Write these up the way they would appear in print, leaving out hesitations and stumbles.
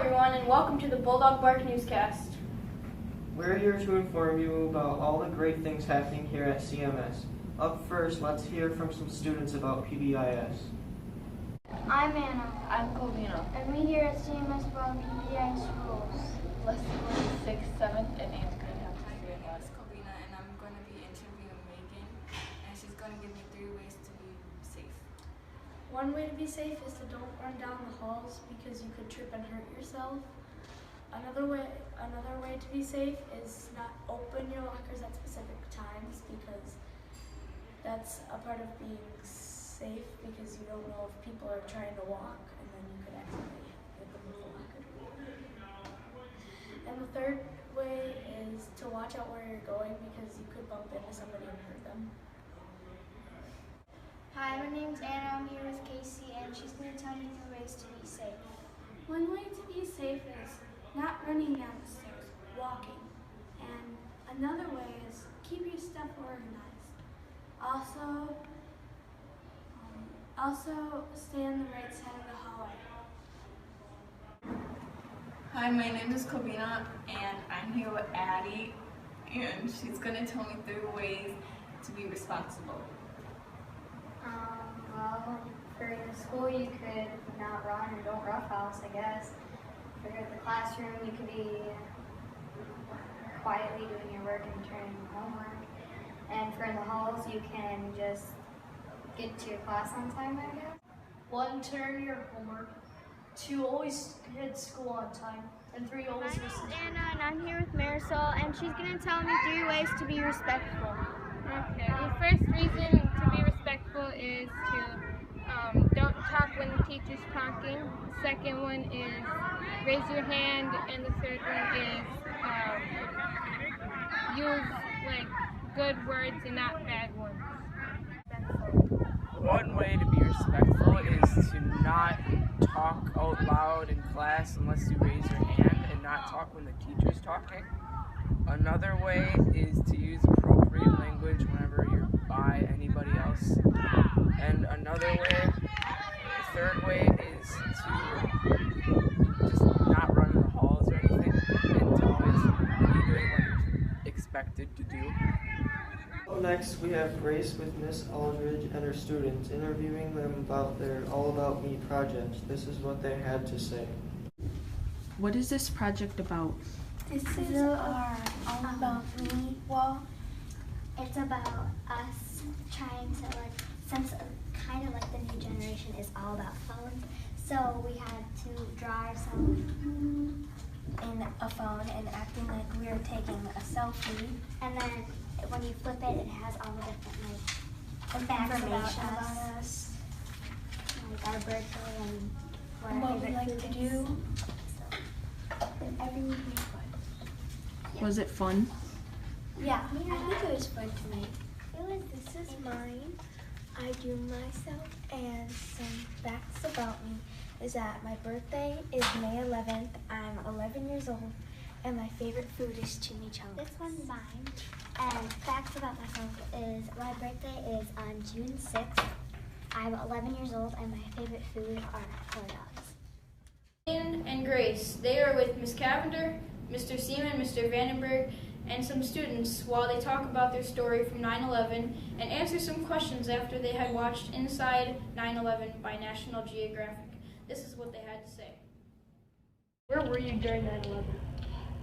everyone, and welcome to the Bulldog Bark newscast. We're here to inform you about all the great things happening here at CMS. Up first, let's hear from some students about PBIS. I'm Anna. I'm Covina. And we here at CMS about PBIS rules. Lesson 6th, 7th, and 8th grade have to say it. It's Covina, and I'm going to be interviewing Megan, and she's going to give me 3 ways to be safe. One way to be safe is to don't run down the halls because you could trip and hurt yourself. Another way to be safe is not open your lockers at specific times because that's a part of being safe because you don't know if people are trying to walk and then you could accidentally hit them with the locker door. And the third way is to watch out where you're going because you could bump into somebody and hurt them. Hi, my name's Anna. I'm here with Casey, and she's going to tell me 3 ways to be safe. One way to be safe is not running down the stairs, walking. And another way is keep your stuff organized. Also stay on the right side of the hallway. Hi, my name is Covina, and I'm here with Addie, and she's going to tell me 3 ways to be responsible. Well, for the school, you could not run or don't roughhouse, I guess. For the classroom, you could be quietly doing your work and turning your homework. And for in the halls, you can just get to your class on time, I guess. 1, turn your homework. 2, always hit school on time. And 3, always listen. My name's Anna, and I'm here with Marisol, and she's going to tell me 3 ways to be respectful. Okay, the first reason to be respectful is to don't talk when the teacher's talking. The second one is raise your hand, and the third one is use good words and not bad ones. One way to be respectful is to not talk out loud in class unless you raise your hand and not talk when the teacher's talking. Another way is to use appropriate language whenever you're by anybody else. And another way, the third way is to just not run in the halls or anything and to always be doing what you're expected to do. Up next, we have Grace with Miss Aldridge and her students, interviewing them about their All About Me project. This is what they had to say. What is this project about? This is our All About Me wall. It's about us trying to, since kind of the new generation is all about phones, so we had to draw ourselves in a phone and acting like we were taking a selfie. And then when you flip it, it has all the different facts about us, like our birthday and what we like to do. And every week we fun. Yeah. Was it fun? Yeah, I think it was fun tonight. This is mine. I drew myself, and some facts about me is that my birthday is May 11th. I'm 11 years old, and my favorite food is chimichangas. This one's mine. And facts about myself is my birthday is on June 6th. I'm 11 years old, and my favorite food are hot dogs. Ian and Grace, they are with Miss Cavender, Mr. Seaman, Mr. Vandenberg, and some students while they talk about their story from 9/11 and answer some questions after they had watched Inside 9/11 by National Geographic. This is what they had to say. Where were you during 9/11?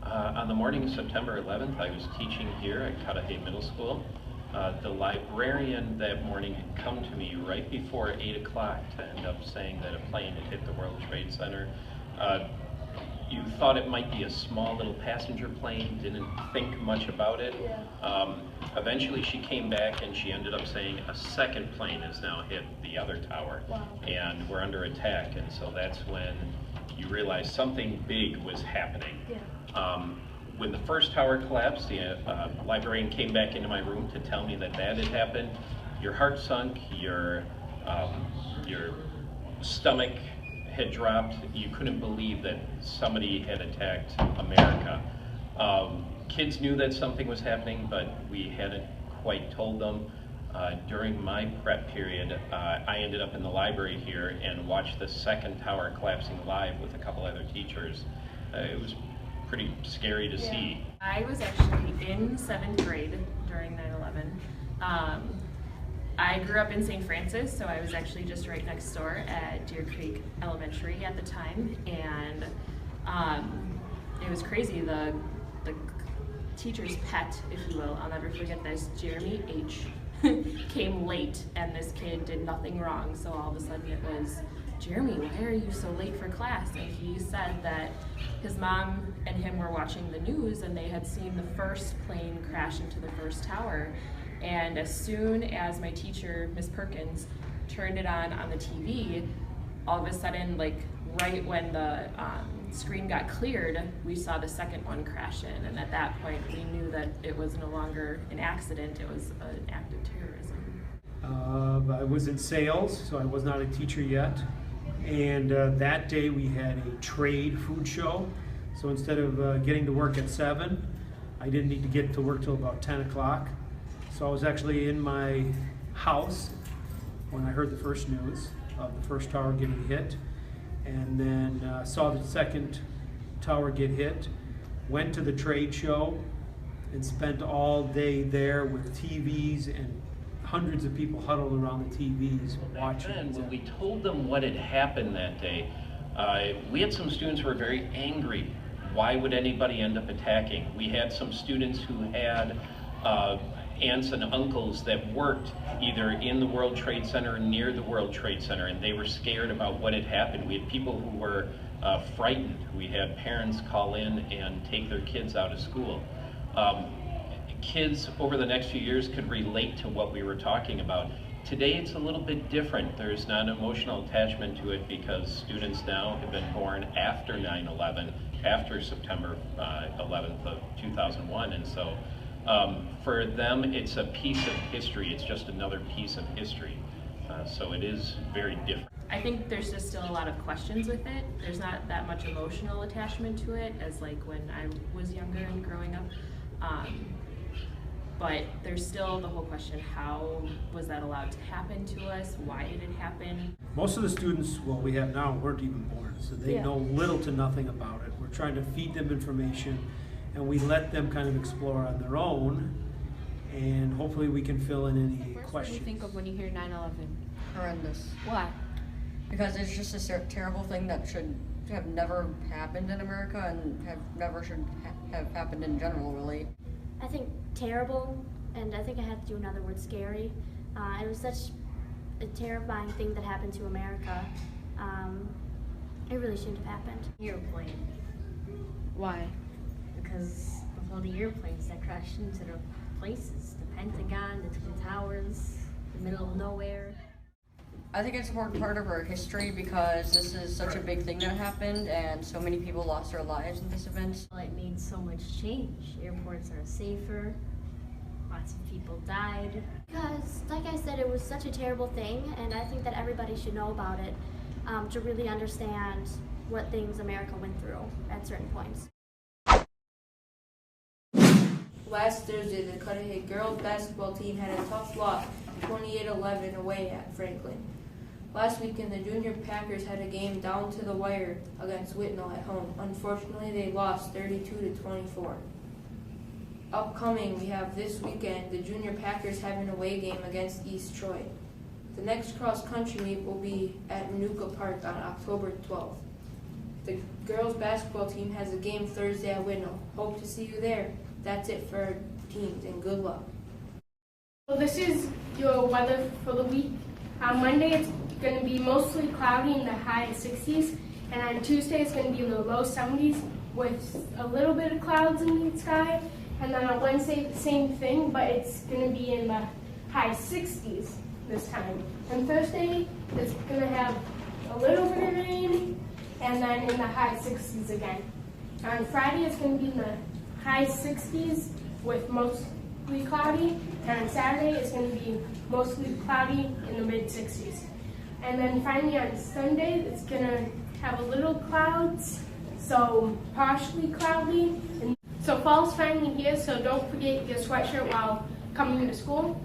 On the morning of September 11th, I was teaching here at Cudahy Middle School. The librarian that morning had come to me right before 8 o'clock to end up saying that a plane had hit the World Trade Center. You thought it might be a small little passenger plane, didn't think much about it. Yeah. Eventually she came back and she ended up saying a second plane has now hit the other tower. Wow. And we're under attack, and so that's when you realize something big was happening. Yeah. When the first tower collapsed, the librarian came back into my room to tell me that had happened. Your heart sunk, your stomach had dropped. You couldn't believe that somebody had attacked America. Kids knew that something was happening, but we hadn't quite told them. During my prep period, I ended up in the library here and watched the second tower collapsing live with a couple other teachers. It was pretty scary to see. I was actually in 7th grade during 9/11. I grew up in St. Francis, so I was actually just right next door at Deer Creek Elementary at the time, and it was crazy. The teacher's pet, if you will, I'll never forget this, Jeremy H. came late, and this kid did nothing wrong, so all of a sudden it was, Jeremy, why are you so late for class? And he said that his mom and him were watching the news, and they had seen the first plane crash into the first tower. And as soon as my teacher, Miss Perkins, turned it on the TV, all of a sudden, like right when the screen got cleared, we saw the second one crash in. And at that point, we knew that it was no longer an accident, it was an act of terrorism. I was in sales, so I was not a teacher yet. And that day we had a trade food show. So instead of getting to work at 7, I didn't need to get to work till about 10 o'clock. So I was actually in my house when I heard the first news of the first tower getting hit, and then saw the second tower get hit, went to the trade show, and spent all day there with TVs and hundreds of people huddled around the TVs watching. And when we told them what had happened that day, we had some students who were very angry. Why would anybody end up attacking? We had some students who had aunts and uncles that worked either in the World Trade Center or near the World Trade Center, and they were scared about what had happened. We had people who were frightened. We had parents call in and take their kids out of school. Kids over the next few years could relate to what we were talking about. Today it's a little bit different. There's not an emotional attachment to it because students now have been born after 9/11, after September 11th of 2001, and so for them it's a piece of history. It's just another piece of history. So it is very different. I think there's just still a lot of questions with it. There's not that much emotional attachment to it as like when I was younger and growing up. But there's still the whole question, how was that allowed to happen to us? Why did it happen? Most of the students, well, we have now, weren't even born, so they know little to nothing about it. We're trying to feed them information, and we let them kind of explore on their own, and hopefully we can fill in any questions. What do you think of when you hear 9/11? Horrendous. Why? Because it's just a terrible thing that should have never happened in America and have happened in general, really. I think terrible, and I think I had to do another word, scary. It was such a terrifying thing that happened to America. It really shouldn't have happened. Airplane. Why? Because of all the airplanes that crashed into the places, the Pentagon, the Twin Towers, the middle of nowhere. I think it's an important part of our history because this is such a big thing that happened and so many people lost their lives in this event. Well, it made so much change. Airports are safer, lots of people died. Because, like I said, it was such a terrible thing, and I think that everybody should know about it to really understand what things America went through at certain points. Last Thursday, the Cudahy girls basketball team had a tough loss, 28-11 away at Franklin. Last weekend, the junior Packers had a game down to the wire against Whitnall at home. Unfortunately, they lost 32-24. Upcoming, we have this weekend, the junior Packers have an away game against East Troy. The next cross-country meet will be at Manuka Park on October 12th. The girls basketball team has a game Thursday at Whitnall. Hope to see you there. That's it for our teams, and good luck. So this is your weather for the week. On Monday, it's going to be mostly cloudy in the high 60s, and on Tuesday, it's going to be in the low 70s with a little bit of clouds in the sky. And then on Wednesday, the same thing, but it's going to be in the high 60s this time. And Thursday, it's going to have a little bit of rain, and then in the high 60s again. On Friday, it's going to be in the high 60s with mostly cloudy, and on Saturday it's going to be mostly cloudy in the mid-60s. And then finally on Sunday it's going to have a little clouds, so partially cloudy. And so fall's finally here, so don't forget your sweatshirt while coming to school.